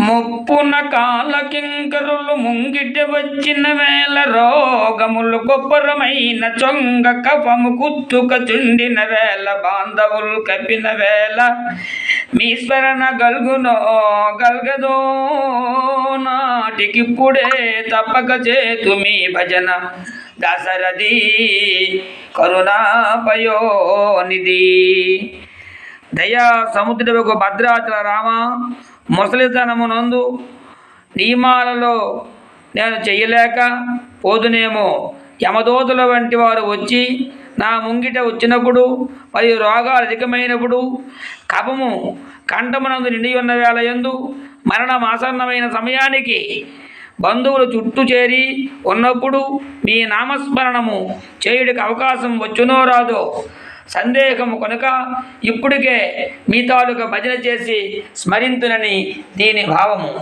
ముప్పున కాలకింకరులు ముంగిట వచ్చిన వేళ రోగములు గొప్పరమైన చొంగ కఫము కుత్తుక చుండిన వేళ బాంధవులు కప్పిన వేళ మీ స్మరణ గల్గదో నాటికిప్పుడే తప్పక చేతు మీ భజన దశరథి కరుణాపయోనిధి. దయా సముద్రపు భద్రాచల రామ, ముసలితనమునందు నియమాలలో నేను చెయ్యలేక పోదునేమో. యమదూతల వంటి వారు వచ్చి నా ముంగిట వచ్చినప్పుడు, మరియు రోగాలు అధికమైనప్పుడు, కఫము కంఠమునందు నిండి ఉన్న వేళ యందు, మరణమాసన్నమైన సమయానికి బంధువులు చుట్టూ చేరి ఉన్నప్పుడు మీ నామస్మరణము చేయుడికి అవకాశం వచ్చునో రాదో సందేహము కనుక ఇప్పటికే మీ తాలూకా భజన చేసి స్మరింతునని దీని భావము.